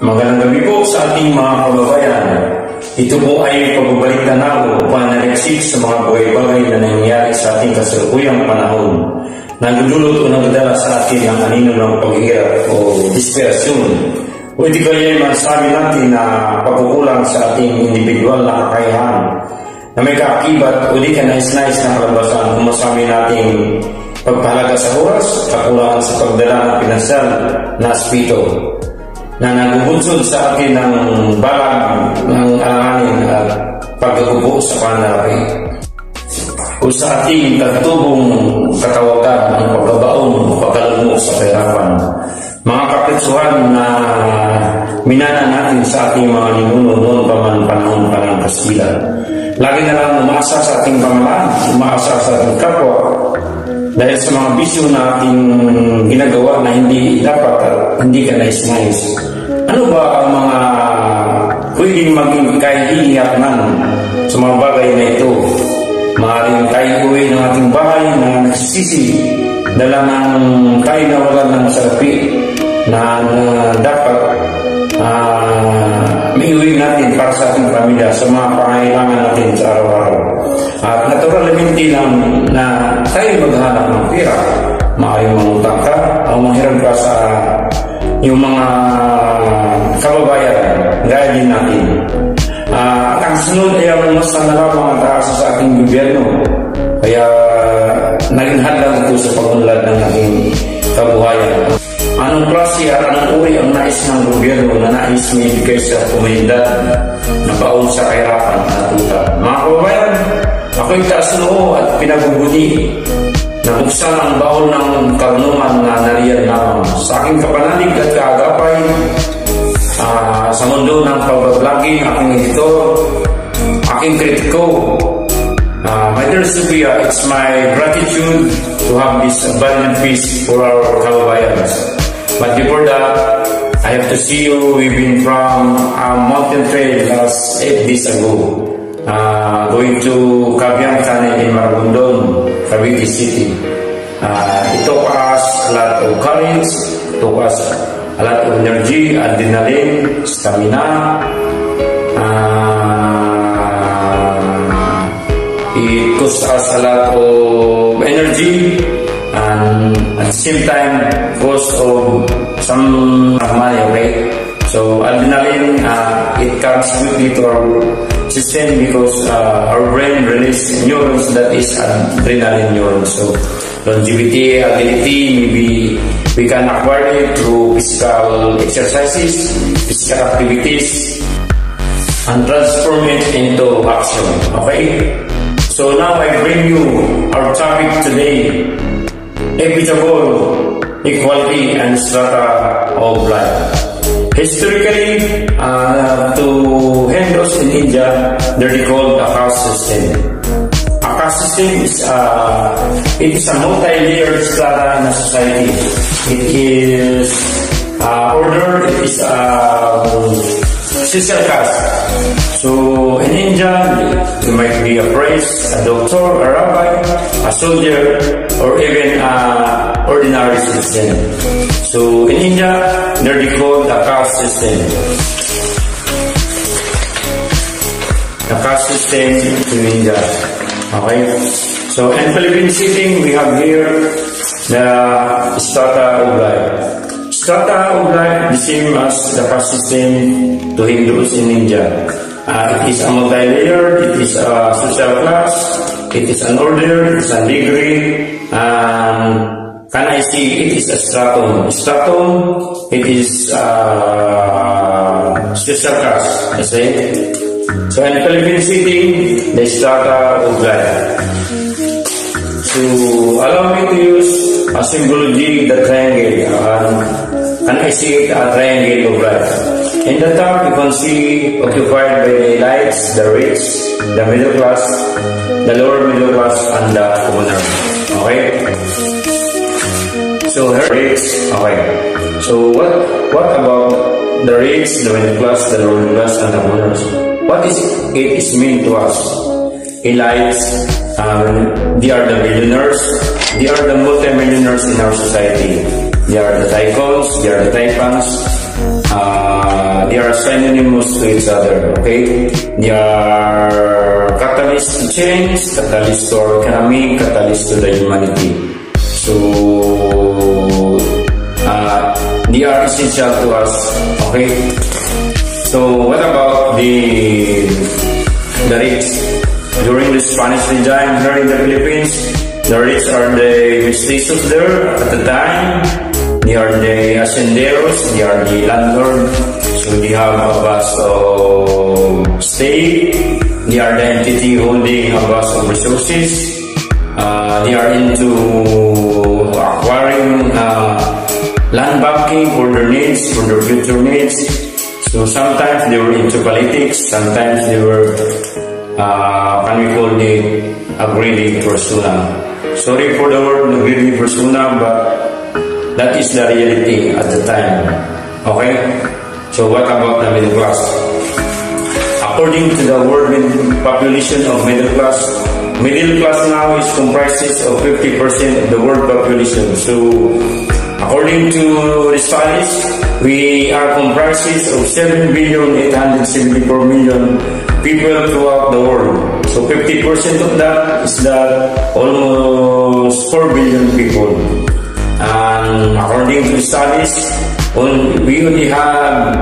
Magandang gabi po sa ating mga kababayan. Ito po ay pagbabalik tanaw o pananaliksik sa mga bagay-bagay na nangyayari sa ating kasalukuyang panahon. Nagdudulot o nagdala sa atin ang anino ng paghihirap o desperasyon. O di kaya masabi natin na pagkukulang sa ating individual na kakayahan na may kaakibat o di ka nais-nais na kalabasan kung masabi natin pagpahalaga sa oras, kakulangan sa pagdala ng pinansal na aspito na nagubunsod sa atin ng balag ng alanganin at pagkagubo sa panalaki o sa ating katutubong katawagan ng pagbabaon o pagkalungo sa kahirapan. Mga kapitsuhan na minana natin sa ating mga ninuno noon pa man panahon pa ng Kastila. Lagi na lang umaasa sa ating pamalaan, umaasa sa ating kapwa dahil sa mga bisyo na ating ginagawa na hindi dapat at hindi ka nais-nais. Ano ba ang mga pwedeng maging kahihiyakan sa mga bagay na ito? Maaaring tayo uwi ng ating bahay na nagsisisi, dala ng tayo nawalan ng salapi na dapat may uwi natin para sa ating pamilya sa mga pangailangan natin sa araw-araw. At naturalmente lang na tayo maghanap ng pera. Maaaring mangutang ka o manghiram ka sa yung mga kababayan gaya din natin. At ang sunod ay ang mas nalaman ang taas sa ating gobyerno. Kaya naging hadlang ito sa pag-unlad ng ating kabuhayan. Anong klase at anong uri ang nais ng gobyerno na nais may ibigay sa komunidad na baon sa kahirapan at tuta? Mga kababayan, ako'y taas noo at pinagbubuni na buksan ang baon ng karunungan na nariyan lamang sa aking kapanalig at kaagapay sa mundo ng pagbabloging, aking editor, aking kritiko. My dear Sophia, it's my gratitude to have this abundant peace for our kababayans. But before that, I have to see you. We've been from Mountain Trail last 8 days ago, going to Cabiang Tunnel in Maragondon, Cavite City. It took us a lot of courage, it took us a lot of energy, adrenaline, stamina. It cost us a lot of energy and at the same time cost of some money, okay? So adrenaline, it comes quickly to our system because our brain releases neurons that is adrenaline neurons. So longevity, agility, maybe we can acquire it through physical exercises, physical activities, and transform it into action, okay? So now I bring you our topic today, equitable equality and strata of life. Historically, to Hindus in India, they're called a caste system. A caste system is a multi-layered strata in a society. It is order, it is social caste. So in India, you might be a priest, a doctor, a rabbi, a soldier, or even an ordinary citizen. So in India, they're called the caste system. The caste system in India. Okay. So in Philippine setting, we have here the strata of life. Strata of life, the same as the caste system to Hindus in India. It is a multi-layered, it is a social class, it is an order, it is a degree, and can I see it is a stratum. Stratum, it is social class, I say. So in Philippine setting, the strata of life. So allow me to use a symbology, the triangle, and I see it a triangle of life. In the top, you can see occupied by the elites, the rich, the middle class, the lower middle class, and the commoner. Okay? So the rich, okay. So what about the rich, the middle class, the lower middle class, and the commoners? What is it mean to us? Elites, they are the millionaires, they are the multi-millionaires in our society. They are the tycoons, they are the typans, they are synonymous to each other, okay? They are catalyst to change, catalyst to our economy, catalyst to the humanity. So, they are essential to us, okay? So, what about the rich? During the Spanish regime here in the Philippines, the rich are the mestizos there at the time. They are the hacenderos, they are the landlord. So they have a vast of state. They are the entity holding a vast of resources. They are into acquiring land banking for their needs, for their future needs. So sometimes they were into politics, sometimes they were can we call it a greedy persona. Sorry for the word greedy persona, but that is the reality at the time. Okay? So what about the middle class? According to the world population of middle class now is comprises of 50% of the world population. So according to the studies, we are comprises of 7,874,000,000 people throughout the world. So 50% of that is almost 4 billion people. And according to the studies, we only have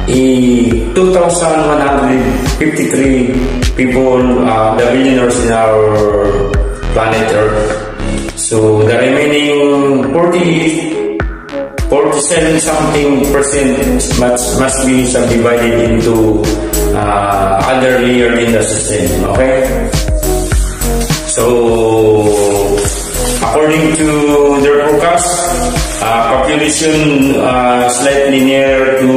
2,153 people, the billionaires in our planet Earth. So the remaining 47 something percent must be subdivided into other layer in the system. Okay? So according to their forecast, population slightly near to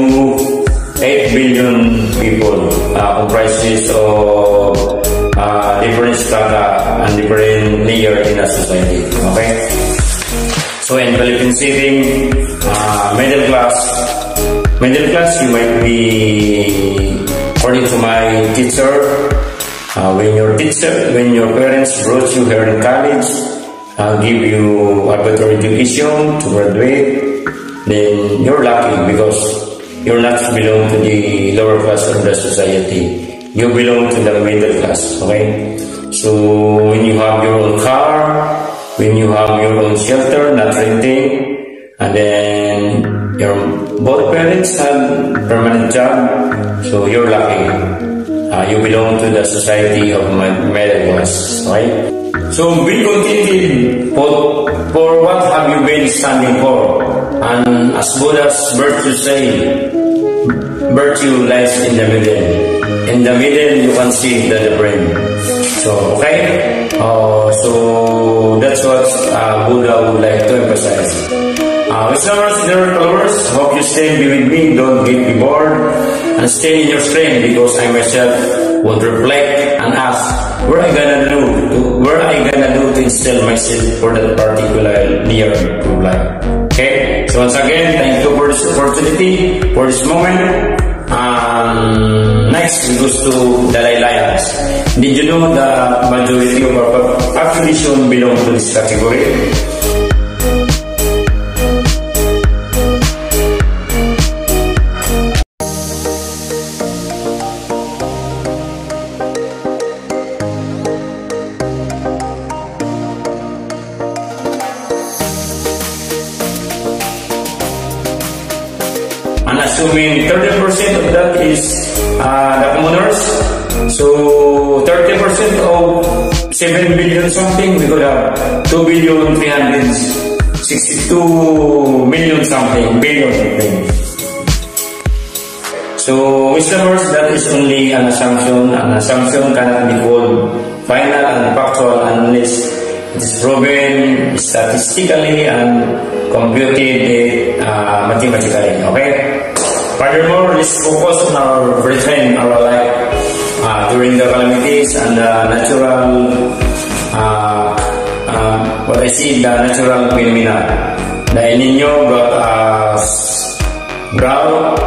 8 billion people, comprises of different strata and different layer in a society. Okay? So in Philippine setting, middle class, you might be, according to my teacher, when your parents brought you here in college, give you a better education to graduate, then you're lucky because you're not belong to the lower class of the society. You belong to the middle class, okay? So when you have your own car, when you have your own shelter, not renting, and then your both parents have permanent job, so you're lucky. You belong to the society of middle class, right? So be contented for what have you been standing for. And as Buddha's virtue say, virtue lies in the middle. In the middle, you can see the brain. So, okay? So that's what Buddha would like to emphasize. Listeners, dear followers, hope you stay with me. Don't get me bored. And stay in your strength because I myself would reflect and ask what I gonna do to instill myself for that particular year of life. Okay? So once again, thank you for this opportunity, for this moment. Next, we go to Dalai Lama. Did you know the majority of our population belong to this category? And assuming 30% of that is the commoners, so 30% of 7 billion something, we could have 2,362,000,000 something, billion something. So, listeners, that is only an assumption. An assumption cannot be called final and factual unless it is proven statistically and computed mathematically. Okay? Furthermore, let's focus on our brethren, our life during the calamities and the natural, what I see, the natural phenomena. The El Niño brought us drought,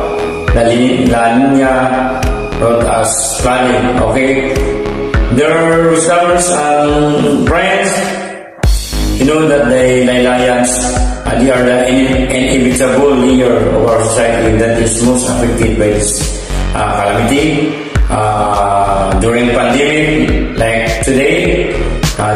the La Niña brought us flooding. Okay, dear listeners and friends, you know that the lions, they are the inevitable layer of our society that is most affected by this calamity. During pandemic, like today,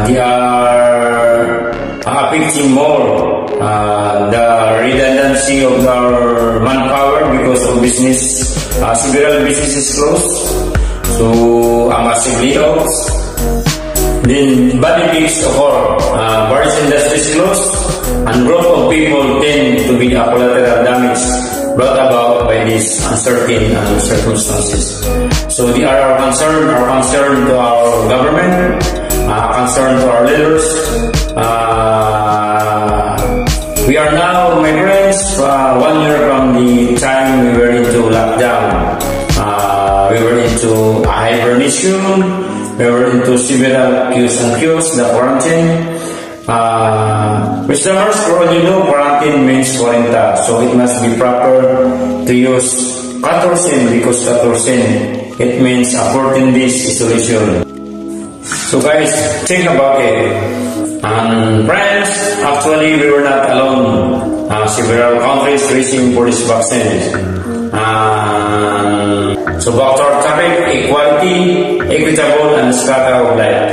they are affecting more the redundancy of our manpower because of business. Several businesses closed, so massive layoffs. Then bad effects occur. Various industries closed, and growth of people tend to be a collateral damage brought about by these uncertain circumstances. So they are our concern to our government, concern to our leaders. We are now, my friends, 1 year from the time we were into lockdown. We were into hibernation. We were into several queues, the quarantine. Customers already know quarantine means 40, so it must be proper to use 14 because 14 it means a 14 days isolation. So guys, think about it. And friends, actually we were not alone. Several countries reaching for this vaccine. So back to our topic, equality, equitable, and strata of life.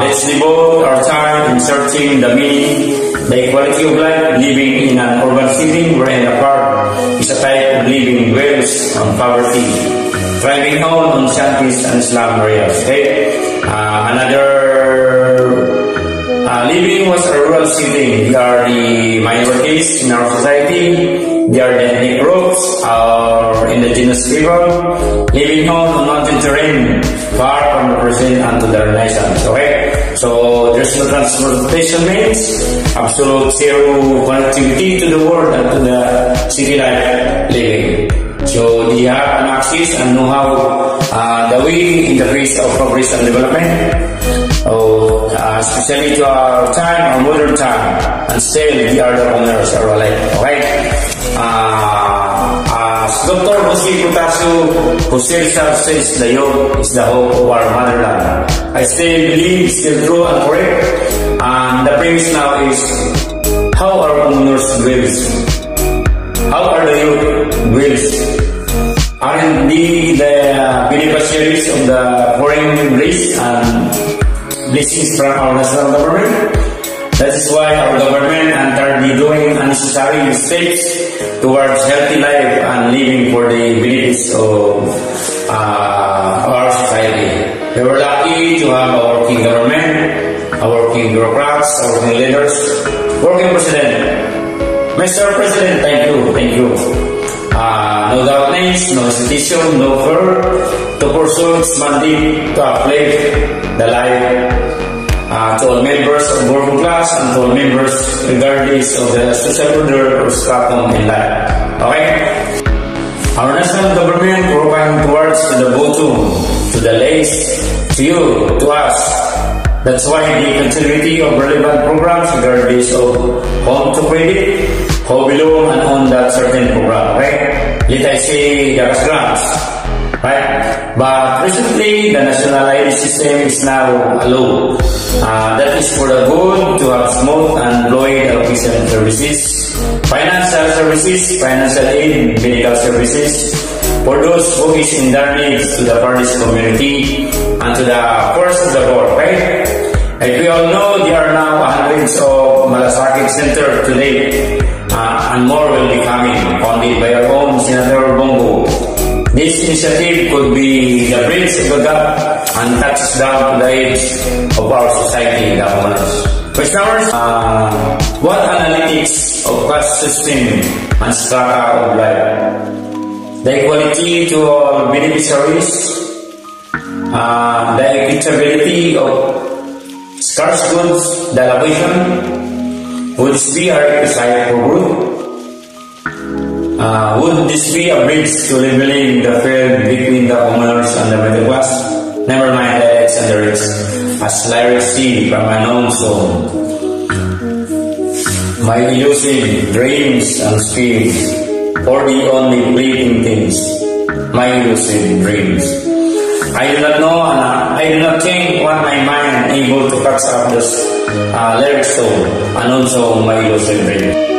Let's devote our time in searching the meaning, the equality of life, living in an urban setting wherein a park is a type of living dwells on poverty, thriving on shanties and slum areas. Okay? Living was a rural setting. They are the minorities in our society. They are the ethnic groups or indigenous people living on mountain terrain, far from the present and to the Renaissance. Okay? So there's no transportation means, absolute zero connectivity to the world and to the city life living. So they have an access and know how the way in the face of progress and development. Especially to our time, our modern time, and still the other owners are alive. Okay? As Dr. Jose Potasio, Jose Rizal says, the youth is the hope of our motherland. I still believe it's still true and correct. And the premise now is, how our owners dwells? How are the youth dwells? Aren't they the beneficiaries of the foreign grace and blessings from our national government? That is why our government are doing unnecessary mistakes towards healthy life and living for the benefits of our society. We were lucky to have a working government, a working bureaucrats, a working leaders, working president. Mr. President, thank you. No darkness, no hesitation, no fear to pursue its mandate to uplift the life to all members of working class and to all members regardless of the social order or stratum in life. Okay? Our national government working towards the bottom, to the least, to you, to us. That's why the continuity of relevant programs regardless of home to credit, who belong and on that certain program, right? Let I say the grants, right? But recently, the national ID system is now allowed. That is for the good to have smooth and fluid allocation services, financial services, financial aid, medical services, for those who is in their needs to the poorest community and to the poorest of the poor, right? Like we all know, there are now hundreds of malasakit center today, and more will be coming, founded by our own Senator Bongo. This initiative could be the bridge of the gap and touches down to the edge of our society, the owners. Questioners, what analytics of class system and strata of life? The equality to all beneficiaries, the equitability of scarce goods, the allocation. Would this be a requisite for growth? Would this be a bridge to leveling the field between the owners and the middle class? Never mind the X and the rich, as lyrics see from an own song. My elusive dreams and schemes, for the only fleeting things, my elusive dreams. I do not know, and I do not think what my mind able to catch up this lyrics to, and also my elusive dreams.